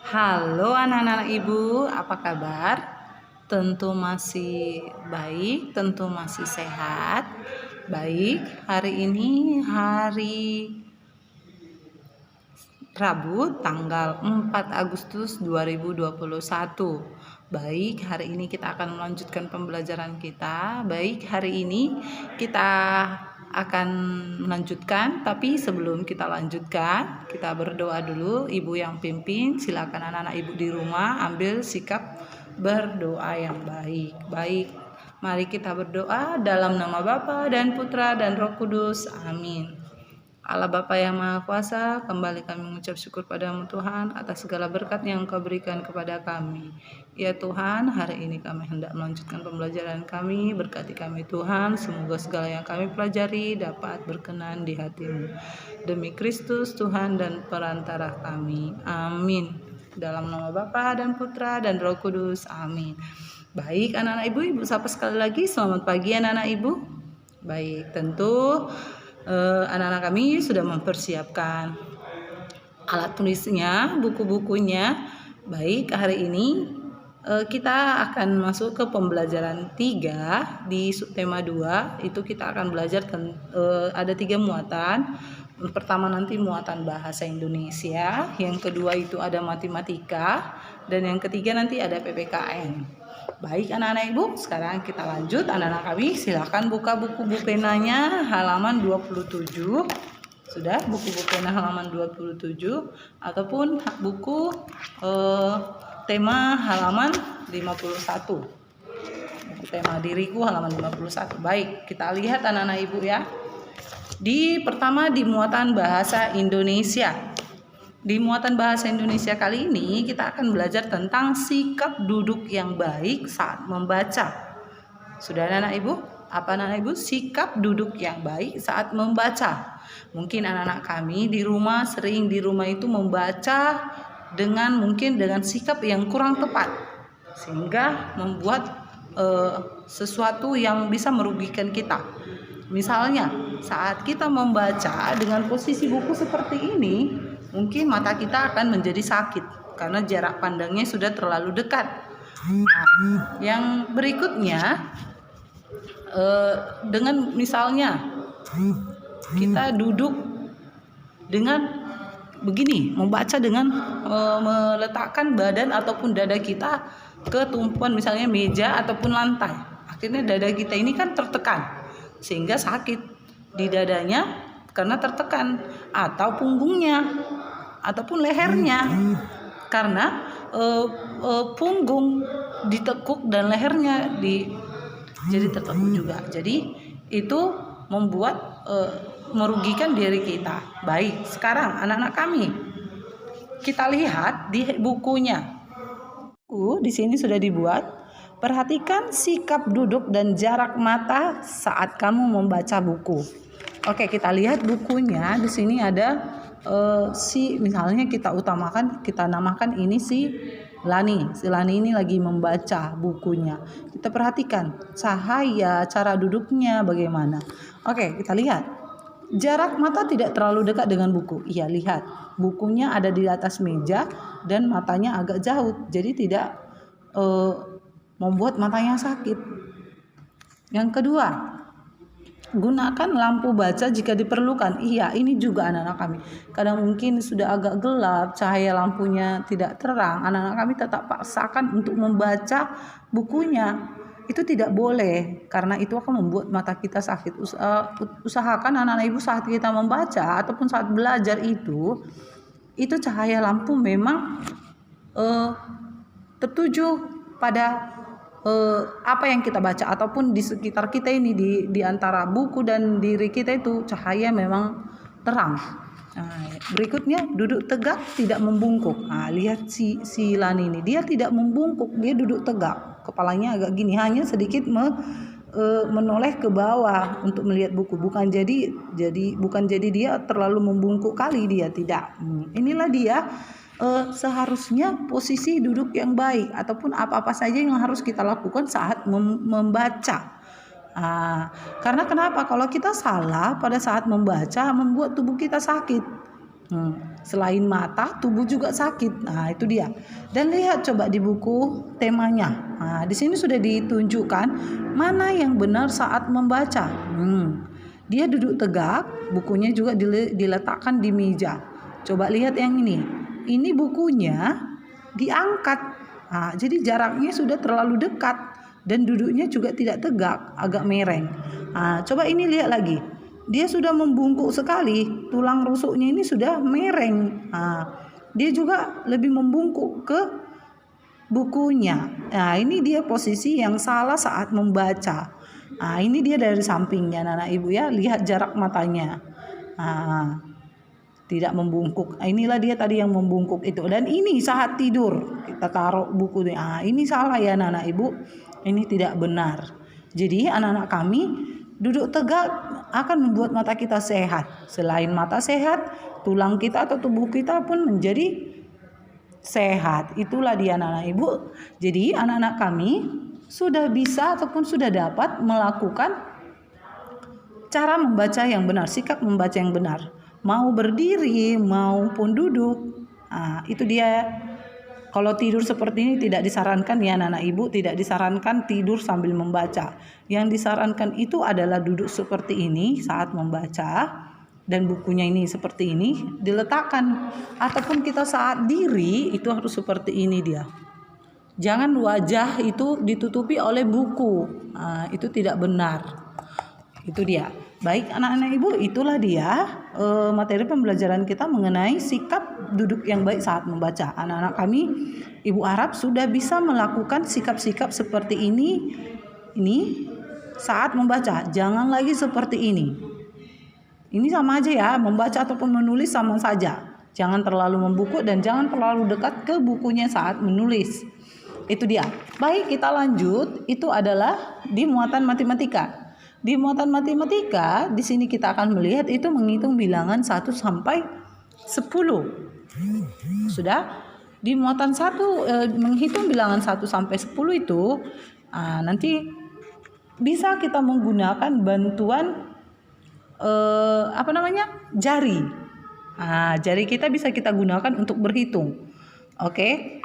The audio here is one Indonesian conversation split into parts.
Halo anak-anak ibu, apa kabar? Tentu masih baik, tentu masih sehat. Baik, hari ini hari Rabu tanggal 4 Agustus 2021. Baik, hari ini kita akan melanjutkan pembelajaran kita. Baik, hari ini kita akan melanjutkan, tapi sebelum kita lanjutkan, kita berdoa dulu. Ibu yang pimpin, silakan anak-anak ibu di rumah ambil sikap berdoa yang baik. Baik, mari kita berdoa dalam nama Bapa dan Putra dan Roh Kudus. Amin. Allah Bapa yang Maha Kuasa, kembali kami mengucap syukur padamu Tuhan atas segala berkat yang Engkau berikan kepada kami. Ya Tuhan, hari ini kami hendak melanjutkan pembelajaran kami. Berkati kami Tuhan, semoga segala yang kami pelajari dapat berkenan di hati-Mu. Demi Kristus Tuhan dan perantara kami. Amin. Dalam nama Bapa dan Putra dan Roh Kudus. Amin. Baik anak-anak ibu, ibu sapa sekali lagi. Selamat pagi anak-anak ibu. Baik, tentu anak-anak kami sudah mempersiapkan alat tulisnya, buku-bukunya. Baik, hari ini kita akan masuk ke pembelajaran 3 di subtema 2. Itu kita akan belajar ada 3 muatan. Pertama nanti muatan bahasa Indonesia, yang kedua itu ada matematika, dan yang ketiga nanti ada PPKN. Baik anak-anak ibu, sekarang kita lanjut. Anak-anak kami silakan buka buku penanya halaman 27. Sudah buku pena halaman 27 ataupun buku tema halaman 51. Buku tema diriku halaman 51. Baik, kita lihat anak-anak ibu ya. Pertama di muatan bahasa Indonesia. Di muatan bahasa Indonesia kali ini kita akan belajar tentang sikap duduk yang baik saat membaca. Sudah anak-anak ibu? Apa anak-anak ibu? Sikap duduk yang baik saat membaca. Mungkin anak-anak kami di rumah itu membaca mungkin dengan sikap yang kurang tepat, sehingga membuat sesuatu yang bisa merugikan kita. Misalnya saat kita membaca dengan posisi buku seperti ini, mungkin mata kita akan menjadi sakit karena jarak pandangnya sudah terlalu dekat. Nah, yang berikutnya dengan misalnya kita duduk dengan begini, membaca dengan meletakkan badan ataupun dada kita ke tumpuan misalnya meja ataupun lantai. Akhirnya dada kita ini kan tertekan sehingga sakit di dadanya karena tertekan, atau punggungnya ataupun lehernya karena punggung ditekuk dan lehernya jadi tertekuk juga. Jadi itu membuat merugikan diri kita. Baik, sekarang anak-anak kami kita lihat di bukunya. Di sini sudah dibuat. Perhatikan sikap duduk dan jarak mata saat kamu membaca buku. Oke, kita lihat bukunya. Di sini ada misalnya kita namakan ini si Lani. Si Lani ini lagi membaca bukunya. Kita perhatikan cahaya, cara duduknya bagaimana. Oke, kita lihat. Jarak mata tidak terlalu dekat dengan buku. Iya, lihat. Bukunya ada di atas meja dan matanya agak jauh. Jadi tidak membuat matanya sakit. Yang kedua, gunakan lampu baca jika diperlukan. Iya, ini juga anak-anak kami. Kadang mungkin sudah agak gelap, cahaya lampunya tidak terang. Anak-anak kami tetap paksakan untuk membaca bukunya. Itu tidak boleh, karena itu akan membuat mata kita sakit. Usahakan anak-anak ibu saat kita membaca ataupun saat belajar itu cahaya lampu memang tertuju pada apa yang kita baca, ataupun di sekitar kita ini, di antara buku dan diri kita itu cahaya memang terang. Nah, berikutnya duduk tegak, tidak membungkuk. Nah, lihat si Lani ini, dia tidak membungkuk, dia duduk tegak, kepalanya agak gini, hanya sedikit menoleh ke bawah untuk melihat buku. Bukan jadi dia terlalu membungkuk kali, dia tidak. Inilah dia seharusnya posisi duduk yang baik, ataupun apa-apa saja yang harus kita lakukan saat membaca. Karena kenapa? Kalau kita salah pada saat membaca, membuat tubuh kita sakit. Selain mata, tubuh juga sakit. Nah, itu dia. Dan lihat coba di buku temanya. Nah, di sini sudah ditunjukkan mana yang benar saat membaca. Dia duduk tegak, bukunya juga diletakkan di meja. Coba lihat yang ini. Ini bukunya diangkat. Nah, jadi jaraknya sudah terlalu dekat dan duduknya juga tidak tegak, agak mereng. Nah, coba ini lihat lagi. Dia sudah membungkuk sekali, tulang rusuknya ini sudah mereng. Nah, dia juga lebih membungkuk ke bukunya. Nah, ini dia posisi yang salah saat membaca. Nah, ini dia dari sampingnya, anak ibu ya, lihat jarak matanya. Nah, tidak membungkuk. Inilah dia tadi yang membungkuk itu. Dan ini saat tidur kita taruh buku. Nah, ini salah ya anak ibu. Ini tidak benar. Jadi anak-anak kami, duduk tegak akan membuat mata kita sehat. Selain mata sehat, tulang kita atau tubuh kita pun menjadi sehat. Itulah dia anak-anak ibu. Jadi anak-anak kami sudah bisa ataupun sudah dapat melakukan cara membaca yang benar, sikap membaca yang benar. Mau berdiri maupun duduk. Nah, itu dia. Kalau tidur seperti ini tidak disarankan ya anak-anak ibu, tidak disarankan tidur sambil membaca. Yang disarankan itu adalah duduk seperti ini saat membaca dan bukunya ini seperti ini diletakkan. Ataupun kita saat diri itu harus seperti ini dia. Jangan wajah itu ditutupi oleh buku. Nah, itu tidak benar. Itu dia. Baik anak-anak ibu, itulah dia materi pembelajaran kita mengenai sikap duduk yang baik saat membaca. Anak-anak kami, ibu harap sudah bisa melakukan sikap-sikap seperti ini saat membaca. Jangan lagi seperti ini. Ini sama aja ya, membaca ataupun menulis sama saja. Jangan terlalu membungkuk dan jangan terlalu dekat ke bukunya saat menulis. Itu dia. Baik, kita lanjut. Itu adalah di muatan matematika. Di muatan matematika, di sini kita akan melihat itu menghitung bilangan 1 sampai 10. Sudah? Di muatan menghitung bilangan 1 sampai 10 itu nanti bisa kita menggunakan bantuan jari. Jari kita bisa kita gunakan untuk berhitung. Oke.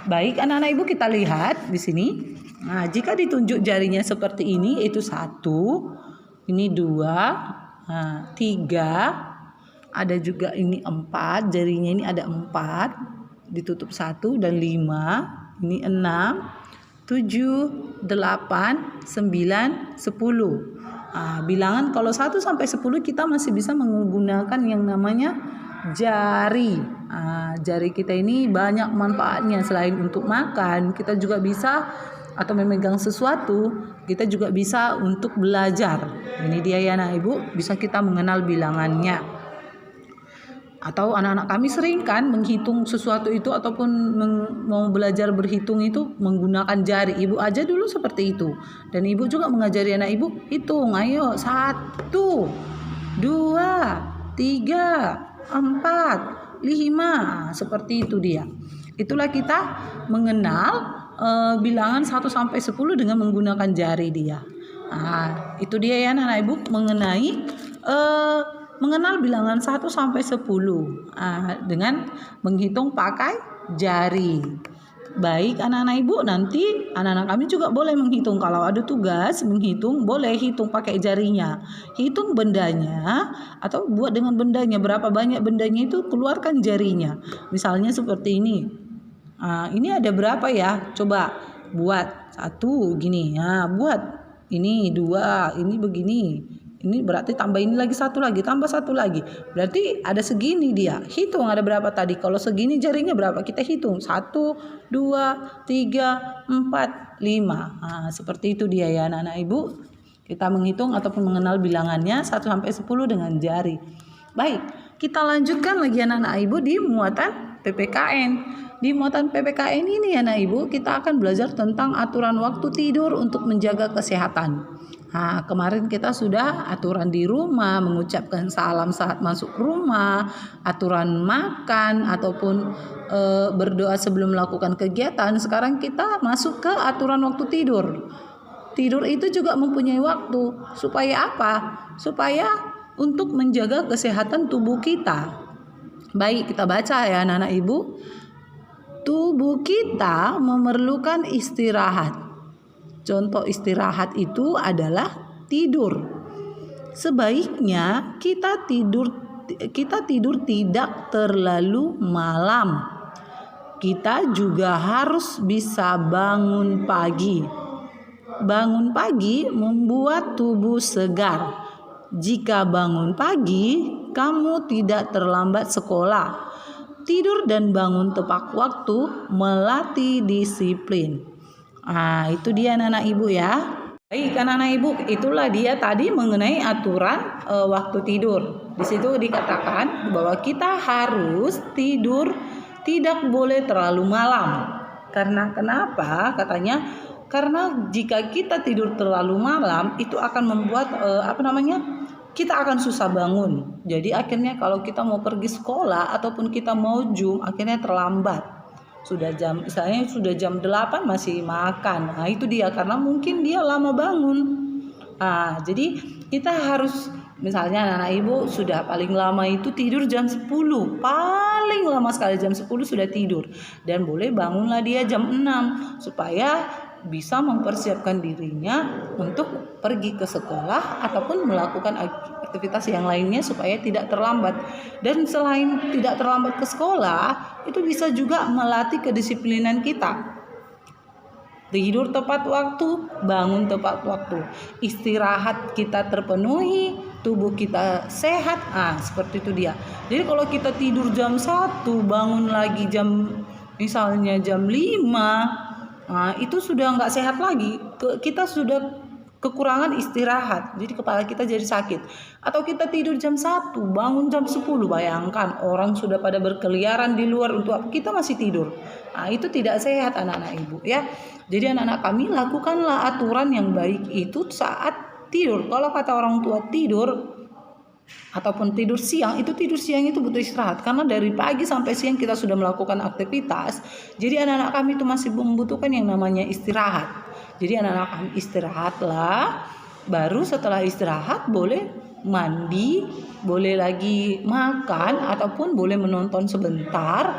Baik anak-anak ibu, kita lihat di sini. Nah, jika ditunjuk jarinya seperti ini, itu 1, ini 2, 3, ada juga ini 4, jarinya ini ada 4, ditutup 1 dan 5, ini 6, 7, 8, 9, 10. Bilangan kalau 1 sampai 10 kita masih bisa menggunakan yang namanya jari. Jari kita ini banyak manfaatnya. Selain untuk makan, kita juga bisa atau memegang sesuatu, kita juga bisa untuk belajar. Ini dia ya anak ibu, bisa kita mengenal bilangannya. Atau anak-anak kami sering kan menghitung sesuatu itu ataupun mau belajar berhitung itu menggunakan jari. Ibu aja dulu seperti itu. Dan ibu juga mengajari anak ibu hitung. Ayo 1, 2, 3, 4, 5. Seperti itu dia. Itulah kita mengenal bilangan 1 sampai 10 dengan menggunakan jari dia. Itu dia ya anak-anak ibu mengenai mengenal bilangan 1 sampai 10 dengan menghitung pakai jari. Baik anak-anak ibu, nanti anak-anak kami juga boleh menghitung. Kalau ada tugas menghitung, boleh hitung pakai jarinya. Hitung bendanya atau buat dengan bendanya, berapa banyak bendanya itu keluarkan jarinya. Misalnya seperti ini. Ini ada berapa ya? Coba buat 1 gini. Buat ini 2, ini begini. Ini berarti tambah ini lagi 1 lagi, tambah 1 lagi. Berarti ada segini dia. Hitung ada berapa tadi? Kalau segini jarinya berapa? Kita hitung. 1, 2, 3, 4, 5. Seperti itu dia ya anak-anak ibu. Kita menghitung ataupun mengenal bilangannya 1 sampai 10 dengan jari. Baik, kita lanjutkan lagi anak-anak ibu di muatan PPKN. Di muatan PPKN ini anak ibu, kita akan belajar tentang aturan waktu tidur untuk menjaga kesehatan. Kemarin kita sudah aturan di rumah, mengucapkan salam saat masuk rumah, aturan makan ataupun berdoa sebelum melakukan kegiatan. Sekarang kita masuk ke aturan waktu tidur. Tidur itu juga mempunyai waktu. Supaya apa? Supaya untuk menjaga kesehatan tubuh kita. Baik, kita baca ya anak-anak ibu. Tubuh kita memerlukan istirahat. Contoh istirahat itu adalah tidur. Sebaiknya kita tidur tidak terlalu malam. Kita juga harus bisa bangun pagi. Bangun pagi membuat tubuh segar. Jika bangun pagi, kamu tidak terlambat sekolah. Tidur dan bangun tepat waktu melatih disiplin. Itu dia anak-anak ibu ya. Baik anak-anak ibu, itulah dia tadi mengenai aturan waktu tidur. Di situ dikatakan bahwa kita harus tidur tidak boleh terlalu malam. Karena kenapa? Katanya karena jika kita tidur terlalu malam itu akan membuat kita akan susah bangun. Jadi akhirnya kalau kita mau pergi sekolah ataupun kita mau Zoom akhirnya terlambat. Misalnya sudah jam 8 masih makan. Itu dia karena mungkin dia lama bangun. Jadi kita harus misalnya anak-anak ibu sudah paling lama itu tidur jam 10. Paling lama sekali jam 10 sudah tidur. Dan boleh bangunlah dia jam 6 supaya bisa mempersiapkan dirinya untuk pergi ke sekolah ataupun melakukan aktivitas yang lainnya supaya tidak terlambat. Dan selain tidak terlambat ke sekolah, itu bisa juga melatih kedisiplinan kita. Tidur tepat waktu, bangun tepat waktu, istirahat kita terpenuhi, tubuh kita sehat. Seperti itu dia. Jadi kalau kita tidur jam 1, bangun lagi misalnya jam 5, itu sudah nggak sehat lagi. Kita sudah kekurangan istirahat, jadi kepala kita jadi sakit. Atau kita tidur jam 1, bangun jam 10, bayangkan orang sudah pada berkeliaran di luar untuk kita masih tidur. Itu tidak sehat anak-anak ibu ya. Jadi anak-anak kami lakukanlah aturan yang baik itu saat tidur. Kalau kata orang tua tidur ataupun tidur siang itu butuh istirahat karena dari pagi sampai siang kita sudah melakukan aktivitas. Jadi anak-anak kami itu masih membutuhkan yang namanya istirahat. Jadi anak-anak kami istirahatlah, baru setelah istirahat boleh mandi, boleh lagi makan ataupun boleh menonton sebentar,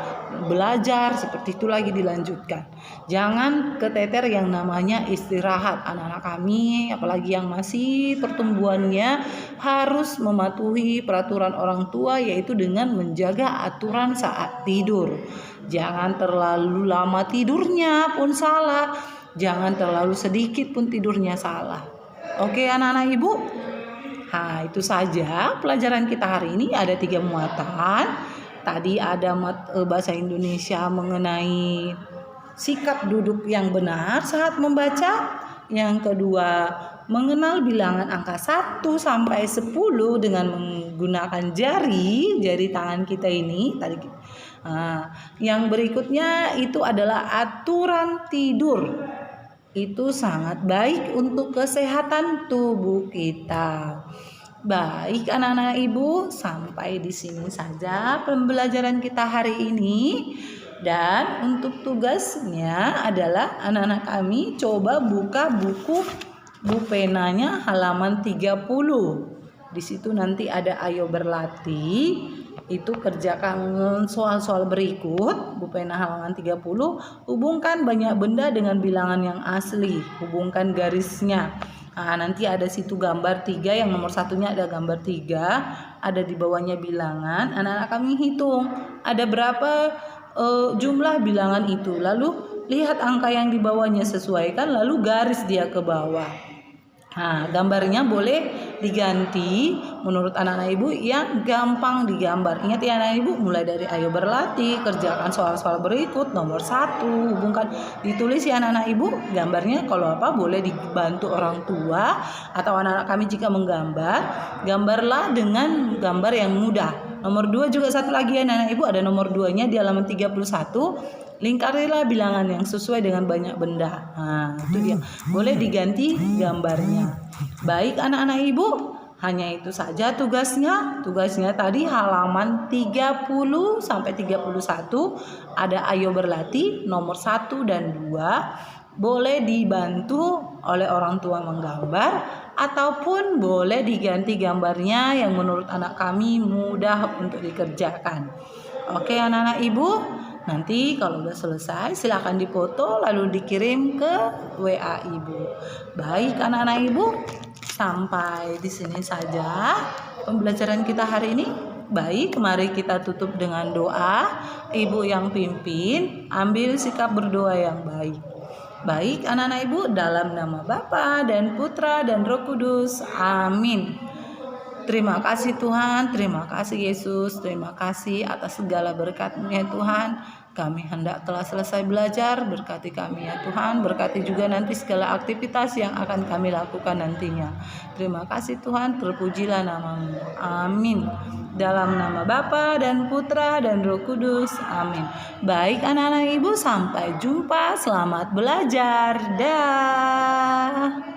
belajar, seperti itu lagi dilanjutkan. Jangan keteter yang namanya istirahat. Anak-anak kami apalagi yang masih pertumbuhannya harus mematuhi peraturan orang tua, yaitu dengan menjaga aturan saat tidur. Jangan terlalu lama tidurnya pun salah, jangan terlalu sedikit pun tidurnya salah. Oke anak-anak ibu, itu saja pelajaran kita hari ini. Ada 3 muatan. Tadi ada bahasa Indonesia mengenai sikap duduk yang benar saat membaca. Yang kedua, mengenal bilangan angka 1 sampai 10 dengan menggunakan jari tangan kita ini. Yang berikutnya itu adalah aturan tidur. Itu sangat baik untuk kesehatan tubuh kita. Baik anak-anak ibu, sampai di sini saja pembelajaran kita hari ini. Dan untuk tugasnya adalah anak-anak kami coba buka buku penanya halaman 30. Di situ nanti ada ayo berlatih. Itu kerjakan soal-soal berikut. Bu pena halaman 30. Hubungkan banyak benda dengan bilangan yang asli. Hubungkan garisnya. Nanti ada situ gambar 3. Yang nomor 1-nya ada gambar 3. Ada di bawahnya bilangan. Anak-anak kami hitung ada berapa jumlah bilangan itu. Lalu lihat angka yang di bawahnya, sesuaikan, lalu garis dia ke bawah. Gambarnya boleh diganti menurut anak-anak ibu yang gampang digambar. Ingat ya anak ibu, mulai dari ayo berlatih, kerjakan soal-soal berikut, nomor 1, hubungkan, ditulis ya anak-anak ibu. Gambarnya kalau boleh dibantu orang tua atau anak-anak kami jika menggambar, gambarlah dengan gambar yang mudah. Nomor 2 juga satu lagi ya anak-anak ibu, ada nomor 2-nya di halaman 31. Lingkarilah bilangan yang sesuai dengan banyak benda. Itu dia. Boleh diganti gambarnya. Baik anak-anak ibu, hanya itu saja tugasnya. Tugasnya tadi halaman 30 sampai 31 ada ayo berlatih nomor 1 dan 2. boleh dibantu oleh orang tua menggambar ataupun boleh diganti gambarnya yang menurut anak kami mudah untuk dikerjakan. Oke anak-anak ibu, nanti kalau udah selesai silakan dipoto lalu dikirim ke WA ibu. Baik anak-anak ibu, sampai di sini saja pembelajaran kita hari ini. Baik, mari kita tutup dengan doa. Ibu yang pimpin, ambil sikap berdoa yang baik. Baik anak-anak ibu, dalam nama Bapa dan Putra dan Roh Kudus. Amin. Terima kasih Tuhan, terima kasih Yesus, terima kasih atas segala berkat-Mu ya Tuhan. Kami hendak telah selesai belajar, berkati kami ya Tuhan, berkati juga nanti segala aktivitas yang akan kami lakukan nantinya. Terima kasih Tuhan, terpujilah nama-Mu. Amin. Dalam nama Bapa dan Putra dan Roh Kudus. Amin. Baik anak-anak ibu, sampai jumpa, selamat belajar. Dah.